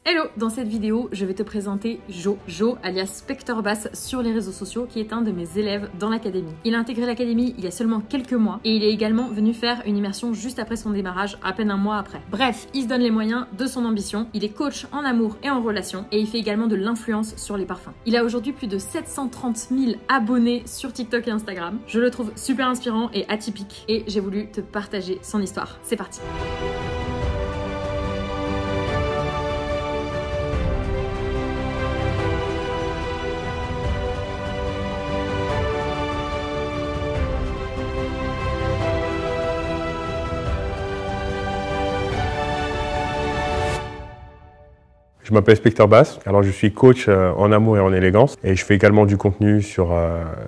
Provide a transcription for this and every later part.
Hello, dans cette vidéo, je vais te présenter Jo alias Spector Bass sur les réseaux sociaux qui est un de mes élèves dans l'académie. Il a intégré l'académie il y a seulement quelques mois et il est également venu faire une immersion juste après son démarrage, à peine un mois après. Bref, il se donne les moyens de son ambition, il est coach en amour et en relation et il fait également de l'influence sur les parfums. Il a aujourd'hui plus de 730 000 abonnés sur TikTok et Instagram. Je le trouve super inspirant et atypique et j'ai voulu te partager son histoire. C'est parti! Je m'appelle Spector Bass, alors je suis coach en amour et en élégance et je fais également du contenu sur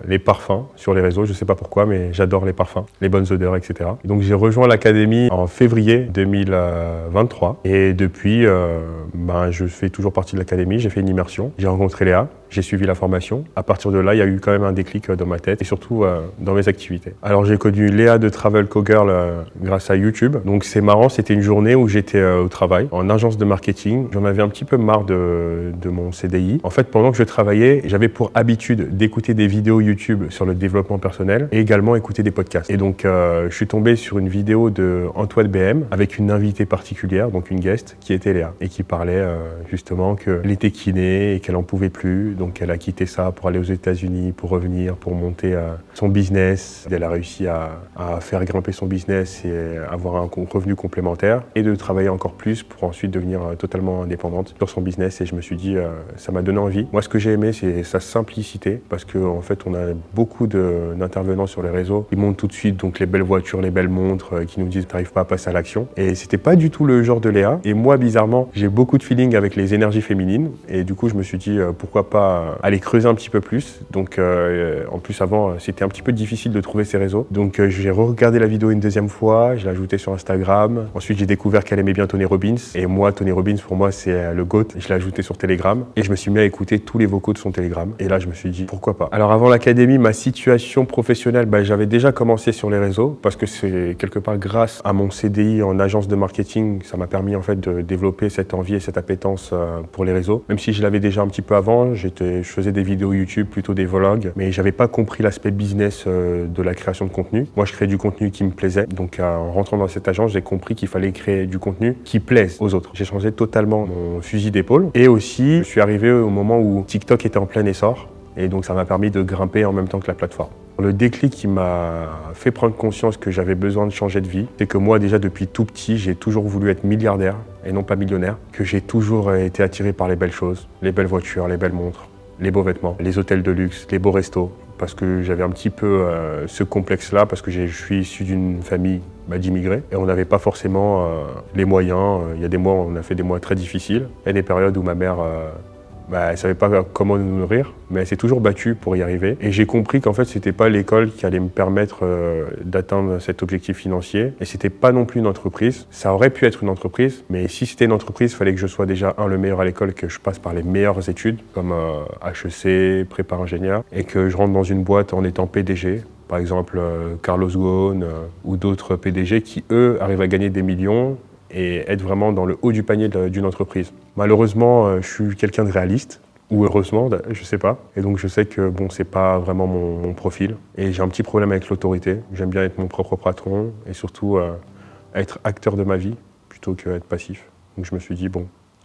les parfums sur les réseaux, je ne sais pas pourquoi mais j'adore les parfums, les bonnes odeurs, etc. Et donc j'ai rejoint l'académie en février 2023 et depuis je fais toujours partie de l'académie, j'ai fait une immersion, j'ai rencontré Léa, j'ai suivi la formation. À partir de là, il y a eu quand même un déclic dans ma tête et surtout dans mes activités. Alors j'ai connu Léa de Travel Cowgirl grâce à YouTube. Donc c'est marrant, c'était une journée où j'étais au travail, en agence de marketing. J'en avais un petit peu marre de mon CDI. En fait, pendant que je travaillais, j'avais pour habitude d'écouter des vidéos YouTube sur le développement personnel et également écouter des podcasts. Et donc je suis tombé sur une vidéo de Antoine BM avec une invitée particulière, donc une guest, qui était Léa et qui parlait justement qu'elle était kiné et qu'elle n'en pouvait plus. Donc elle a quitté ça pour aller aux États-Unis, pour revenir, pour monter son business. Elle a réussi à faire grimper son business et avoir un revenu complémentaire et de travailler encore plus pour ensuite devenir totalement indépendante sur son business. Et je me suis dit, ça m'a donné envie. Moi, ce que j'ai aimé, c'est sa simplicité parce qu'en fait, on a beaucoup d'intervenants sur les réseaux. Ils montrent tout de suite donc les belles voitures, les belles montres, qui nous disent, t'arrives pas à passer à l'action. Et c'était pas du tout le genre de Léa. Et moi, bizarrement, j'ai beaucoup de feeling avec les énergies féminines. Et du coup, je me suis dit, pourquoi pas aller creuser un petit peu plus. Donc en plus avant c'était un petit peu difficile de trouver ces réseaux. Donc j'ai regardé la vidéo une deuxième fois, je l'ai ajoutée sur Instagram. Ensuite j'ai découvert qu'elle aimait bien Tony Robbins. Et moi Tony Robbins pour moi c'est le GOAT. Je l'ai ajouté sur Telegram et je me suis mis à écouter tous les vocaux de son Telegram. Et là je me suis dit pourquoi pas. Alors avant l'académie, ma situation professionnelle, j'avais déjà commencé sur les réseaux parce que c'est quelque part grâce à mon CDI en agence de marketing, ça m'a permis en fait de développer cette envie et cette appétence pour les réseaux. Même si je l'avais déjà un petit peu avant, je faisais des vidéos YouTube, plutôt des vlogs, mais j'avais pas compris l'aspect business de la création de contenu. Moi, je créais du contenu qui me plaisait. Donc, en rentrant dans cette agence, j'ai compris qu'il fallait créer du contenu qui plaise aux autres. J'ai changé totalement mon fusil d'épaule. Et aussi, je suis arrivé au moment où TikTok était en plein essor. Et donc, ça m'a permis de grimper en même temps que la plateforme. Le déclic qui m'a fait prendre conscience que j'avais besoin de changer de vie, c'est que moi, déjà depuis tout petit, j'ai toujours voulu être milliardaire et non pas millionnaire. Que j'ai toujours été attiré par les belles choses, les belles voitures, les belles montres, les beaux vêtements, les hôtels de luxe, les beaux restos, parce que j'avais un petit peu ce complexe-là, parce que je suis issu d'une famille d'immigrés et on n'avait pas forcément les moyens. Il y a des mois, on a fait des mois très difficiles et des périodes où ma mère elle savait pas comment nous nourrir, mais elle s'est toujours battue pour y arriver. Et j'ai compris qu'en fait, c'était pas l'école qui allait me permettre d'atteindre cet objectif financier. Et c'était pas non plus une entreprise. Ça aurait pu être une entreprise, mais si c'était une entreprise, il fallait que je sois déjà le meilleur à l'école, que je passe par les meilleures études, comme HEC, prépa ingénieur, et que je rentre dans une boîte en étant PDG. Par exemple, Carlos Ghosn ou d'autres PDG qui, eux, arrivent à gagner des millions et être vraiment dans le haut du panier d'une entreprise. Malheureusement, je suis quelqu'un de réaliste, ou heureusement, je sais pas. Et donc je sais que c'est pas vraiment mon profil. Et j'ai un petit problème avec l'autorité. J'aime bien être mon propre patron et surtout être acteur de ma vie plutôt qu'être passif. Donc je me suis dit,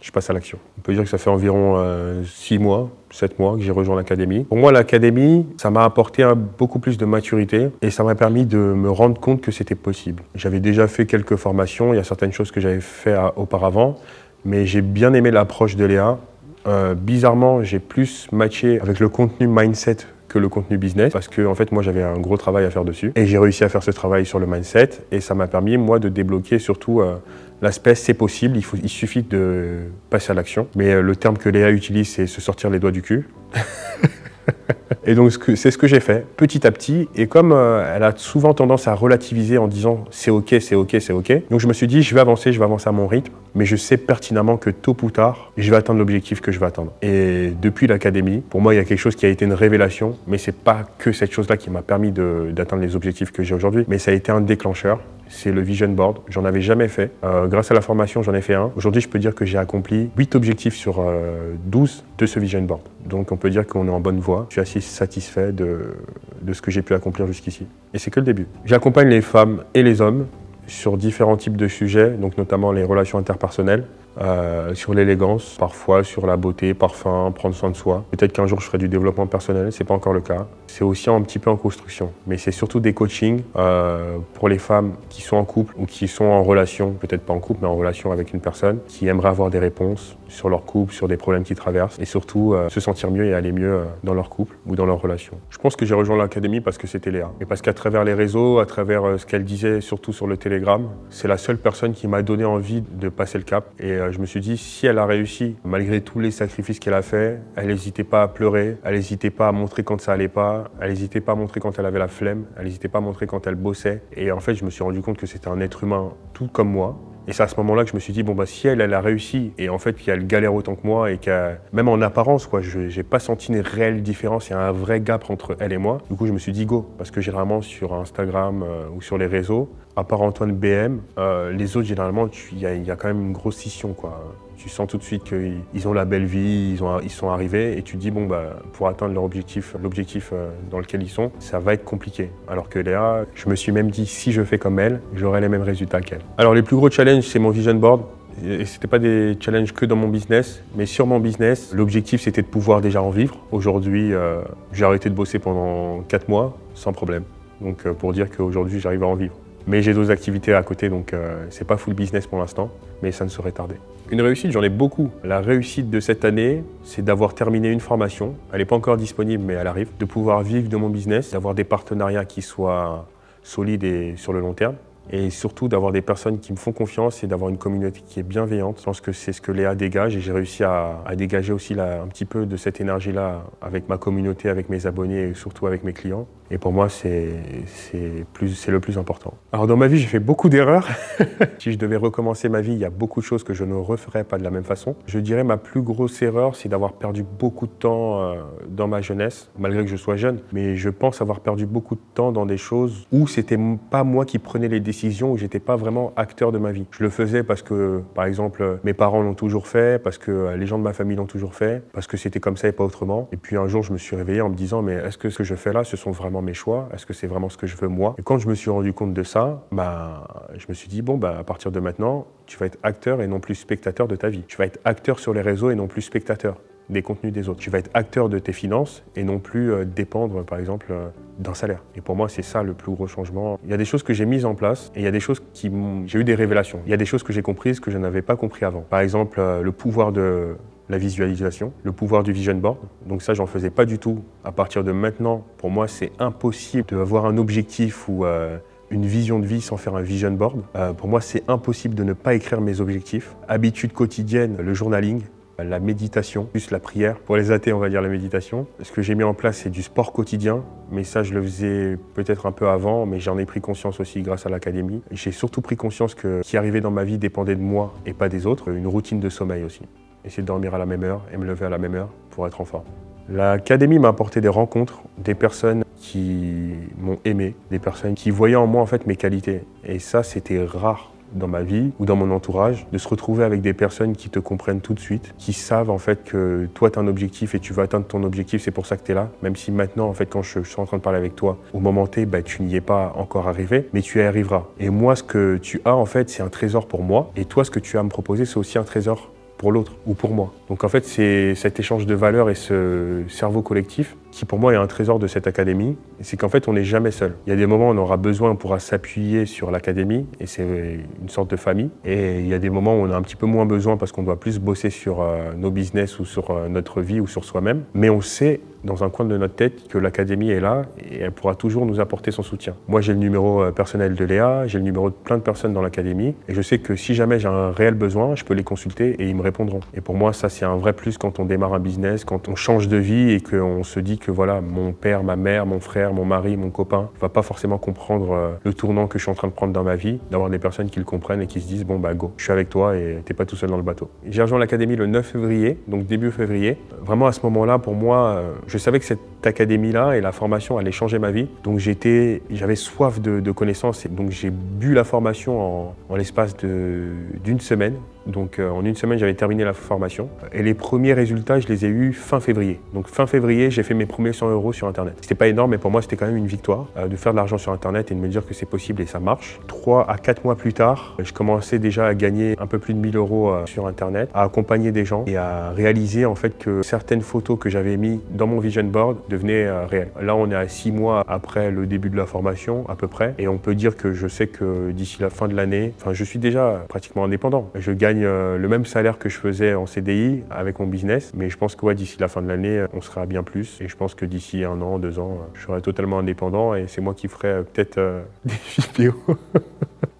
je passe à l'action. On peut dire que ça fait environ 6 mois, 7 mois que j'ai rejoint l'académie. Pour moi, l'académie, ça m'a apporté beaucoup plus de maturité et ça m'a permis de me rendre compte que c'était possible. J'avais déjà fait quelques formations, il y a certaines choses que j'avais fait auparavant, mais j'ai bien aimé l'approche de Léa. Bizarrement, j'ai plus matché avec le contenu mindset que le contenu business parce que en fait moi j'avais un gros travail à faire dessus et j'ai réussi à faire ce travail sur le mindset et ça m'a permis moi de débloquer surtout l'aspect c'est possible, il suffit de passer à l'action. Mais le terme que Léa utilise c'est se sortir les doigts du cul. Et donc c'est ce que j'ai fait petit à petit. Et comme elle a souvent tendance à relativiser en disant c'est ok, c'est ok, c'est ok. Donc je me suis dit je vais avancer à mon rythme, mais je sais pertinemment que tôt ou tard, je vais atteindre l'objectif que je veux atteindre. Et depuis l'académie, pour moi il y a quelque chose qui a été une révélation, mais c'est pas que cette chose-là qui m'a permis d'atteindre les objectifs que j'ai aujourd'hui, mais ça a été un déclencheur. C'est le Vision Board. J'en avais jamais fait. Grâce à la formation, j'en ai fait un. Aujourd'hui, je peux dire que j'ai accompli 8 objectifs sur 12 de ce Vision Board. Donc, on peut dire qu'on est en bonne voie. Je suis assez satisfait de ce que j'ai pu accomplir jusqu'ici. Et c'est que le début. J'accompagne les femmes et les hommes sur différents types de sujets, donc notamment les relations interpersonnelles, sur l'élégance, parfois sur la beauté, parfum, prendre soin de soi. Peut-être qu'un jour je ferai du développement personnel, c'est pas encore le cas. C'est aussi un petit peu en construction, mais c'est surtout des coachings pour les femmes qui sont en couple ou qui sont en relation, peut-être pas en couple, mais en relation avec une personne, qui aimerait avoir des réponses sur leur couple, sur des problèmes qu'ils traversent, et surtout se sentir mieux et aller mieux dans leur couple ou dans leur relation. Je pense que j'ai rejoint l'académie parce que c'était Léa, et parce qu'à travers les réseaux, à travers ce qu'elle disait, surtout sur le Telegram, c'est la seule personne qui m'a donné envie de passer le cap. Et je me suis dit, si elle a réussi, malgré tous les sacrifices qu'elle a fait, elle n'hésitait pas à pleurer, elle n'hésitait pas à montrer quand ça allait pas, elle n'hésitait pas à montrer quand elle avait la flemme, elle n'hésitait pas à montrer quand elle bossait. Et en fait, je me suis rendu compte que c'était un être humain tout comme moi. Et c'est à ce moment-là que je me suis dit, bon, bah, si elle a réussi, et en fait, qu'elle galère autant que moi, et même en apparence, quoi, je n'ai pas senti une réelle différence, il y a un vrai gap entre elle et moi. Du coup, je me suis dit, go, parce que généralement, sur Instagram ou sur les réseaux, à part Antoine BM, les autres, généralement, il y a quand même une grosse scission, quoi. Tu sens tout de suite qu'ils ont la belle vie, ils sont arrivés, et tu te dis, bon, bah, pour atteindre l'objectif dans lequel ils sont, ça va être compliqué. Alors que Léa, je me suis même dit, si je fais comme elle, j'aurai les mêmes résultats qu'elle. Alors, les plus gros challenges, c'est mon Vision Board. Et c'était pas des challenges que dans mon business, mais sur mon business, l'objectif c'était de pouvoir déjà en vivre. Aujourd'hui, j'ai arrêté de bosser pendant 4 mois sans problème. Donc pour dire qu'aujourd'hui j'arrive à en vivre. Mais j'ai d'autres activités à côté, donc c'est pas full business pour l'instant, mais ça ne saurait tarder. Une réussite, j'en ai beaucoup. La réussite de cette année, c'est d'avoir terminé une formation. Elle n'est pas encore disponible, mais elle arrive. De pouvoir vivre de mon business, d'avoir des partenariats qui soient solides et sur le long terme. Et surtout d'avoir des personnes qui me font confiance et d'avoir une communauté qui est bienveillante. Je pense que c'est ce que Léa dégage et j'ai réussi à dégager aussi un petit peu de cette énergie-là avec ma communauté, avec mes abonnés et surtout avec mes clients. Et pour moi, c'est le plus important. Alors dans ma vie, j'ai fait beaucoup d'erreurs. Si je devais recommencer ma vie, il y a beaucoup de choses que je ne referais pas de la même façon. Je dirais ma plus grosse erreur, c'est d'avoir perdu beaucoup de temps dans ma jeunesse, malgré que je sois jeune. Mais je pense avoir perdu beaucoup de temps dans des choses où c'était pas moi qui prenais les décisions, où j'étais pas vraiment acteur de ma vie. Je le faisais parce que, par exemple, mes parents l'ont toujours fait, parce que les gens de ma famille l'ont toujours fait, parce que c'était comme ça et pas autrement. Et puis un jour, je me suis réveillé en me disant, mais est-ce que ce que je fais là, ce sont vraiment mes choix? Est-ce que c'est vraiment ce que je veux moi? Et quand je me suis rendu compte de ça, je me suis dit, bon, à partir de maintenant, tu vas être acteur et non plus spectateur de ta vie. Tu vas être acteur sur les réseaux et non plus spectateur des contenus des autres. Tu vas être acteur de tes finances et non plus dépendre, par exemple, d'un salaire. Et pour moi, c'est ça le plus gros changement. Il y a des choses que j'ai mises en place et il y a des choses j'ai eu des révélations. Il y a des choses que j'ai comprises que je n'avais pas compris avant. Par exemple, le pouvoir de la visualisation, le pouvoir du Vision Board. Donc ça, j'en faisais pas du tout. À partir de maintenant, pour moi, c'est impossible d'avoir un objectif ou une vision de vie sans faire un Vision Board. Pour moi, c'est impossible de ne pas écrire mes objectifs. Habitude quotidienne, le journaling, la méditation, plus la prière. Pour les athées, on va dire la méditation. Ce que j'ai mis en place, c'est du sport quotidien. Mais ça, je le faisais peut-être un peu avant, mais j'en ai pris conscience aussi grâce à l'académie. J'ai surtout pris conscience que ce qui arrivait dans ma vie dépendait de moi et pas des autres. Une routine de sommeil aussi. Essayer de dormir à la même heure et me lever à la même heure pour être en forme. L'académie m'a apporté des rencontres, des personnes qui m'ont aimé, des personnes qui voyaient en moi en fait mes qualités. Et ça, c'était rare dans ma vie ou dans mon entourage, de se retrouver avec des personnes qui te comprennent tout de suite, qui savent en fait que toi tu as un objectif et tu vas atteindre ton objectif, c'est pour ça que tu es là, même si maintenant en fait quand je suis en train de parler avec toi, au moment T, tu n'y es pas encore arrivé, mais tu y arriveras. Et moi ce que tu as en fait c'est un trésor pour moi et toi ce que tu as à me proposer c'est aussi un trésor pour l'autre ou pour moi. Donc en fait c'est cet échange de valeurs et ce cerveau collectif qui pour moi est un trésor de cette académie, c'est qu'en fait on n'est jamais seul. Il y a des moments où on aura besoin, on pourra s'appuyer sur l'académie et c'est une sorte de famille. Et il y a des moments où on a un petit peu moins besoin parce qu'on doit plus bosser sur nos business ou sur notre vie ou sur soi-même. Mais on sait dans un coin de notre tête que l'académie est là et elle pourra toujours nous apporter son soutien. Moi j'ai le numéro personnel de Léa, j'ai le numéro de plein de personnes dans l'académie et je sais que si jamais j'ai un réel besoin, je peux les consulter et ils me répondront. Et pour moi ça c'est un vrai plus quand on démarre un business, quand on change de vie et qu'on se dit dis que voilà, mon père, ma mère, mon frère, mon mari, mon copain va pas forcément comprendre le tournant que je suis en train de prendre dans ma vie, d'avoir des personnes qui le comprennent et qui se disent bon bah go, je suis avec toi et t'es pas tout seul dans le bateau. J'ai rejoint l'académie le 9 février, donc début février. Vraiment à ce moment-là, pour moi, je savais que cette académie-là et la formation allait changer ma vie. Donc j'avais soif de connaissances et donc j'ai bu la formation en l'espace d'une semaine. Donc en une semaine, j'avais terminé la formation. Et les premiers résultats, je les ai eus fin février. Donc fin février, j'ai fait mes premiers 100 € sur Internet. C'était pas énorme, mais pour moi, c'était quand même une victoire de faire de l'argent sur Internet et de me dire que c'est possible et ça marche. 3 à 4 mois plus tard, je commençais déjà à gagner un peu plus de 1000 € sur Internet, à accompagner des gens et à réaliser en fait que certaines photos que j'avais mises dans mon vision board devenaient réelles. Là, on est à 6 mois après le début de la formation, à peu près. Et on peut dire que je sais que d'ici la fin de l'année, je suis déjà pratiquement indépendant. Je gagne le même salaire que je faisais en CDI avec mon business, mais je pense que d'ici la fin de l'année, on sera bien plus. Et je pense que d'ici 1 an, 2 ans, je serai totalement indépendant et c'est moi qui ferai peut-être des vidéos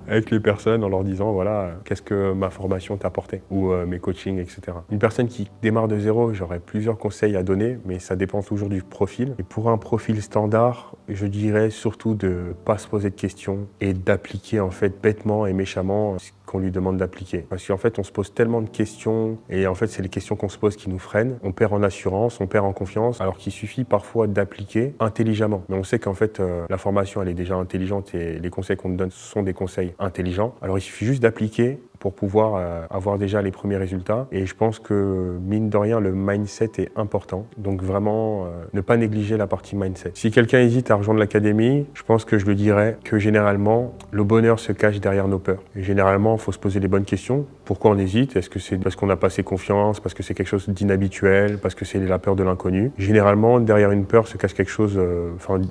avec les personnes en leur disant voilà, qu'est-ce que ma formation t'a apporté ou mes coachings, etc. Une personne qui démarre de zéro, j'aurais plusieurs conseils à donner, mais ça dépend toujours du profil. Et pour un profil standard, je dirais surtout de ne pas se poser de questions et d'appliquer en fait bêtement et méchamment ce qu'on lui demande d'appliquer. Parce qu'en fait, on se pose tellement de questions et en fait, c'est les questions qu'on se pose qui nous freinent. On perd en assurance, on perd en confiance, alors qu'il suffit parfois d'appliquer intelligemment. Mais on sait qu'en fait, la formation, elle est déjà intelligente et les conseils qu'on te donne sont des conseils intelligents. Alors, il suffit juste d'appliquer pour pouvoir avoir déjà les premiers résultats. Et je pense que, mine de rien, le mindset est important. Donc vraiment, ne pas négliger la partie mindset. Si quelqu'un hésite à rejoindre l'académie, je pense que je lui dirais que généralement, le bonheur se cache derrière nos peurs. Et généralement, il faut se poser les bonnes questions. Pourquoi on hésite? Est-ce que c'est parce qu'on n'a pas assez confiance, parce que c'est quelque chose d'inhabituel, parce que c'est la peur de l'inconnu? Généralement, derrière une peur se cache quelque chose...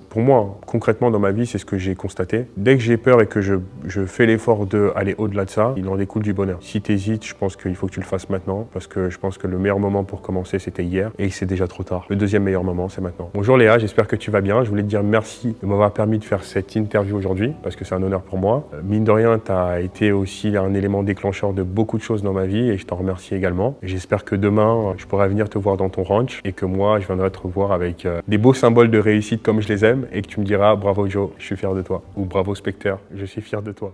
pour moi, concrètement, dans ma vie, c'est ce que j'ai constaté. Dès que j'ai peur et que je fais l'effort d'aller au-delà de ça, il en découle du bonheur. Si tu hésites, je pense qu'il faut que tu le fasses maintenant parce que je pense que le meilleur moment pour commencer, c'était hier et c'est déjà trop tard. Le deuxième meilleur moment, c'est maintenant. Bonjour Léa, j'espère que tu vas bien. Je voulais te dire merci de m'avoir permis de faire cette interview aujourd'hui parce que c'est un honneur pour moi. Mine de rien, tu as été aussi un élément déclencheur de beaucoup de choses dans ma vie et je t'en remercie également. J'espère que demain, je pourrai venir te voir dans ton ranch et que moi, je viendrai te revoir avec des beaux symboles de réussite comme je les aime et que tu me diras bravo Joe, je suis fier de toi ou bravo Specter, je suis fier de toi.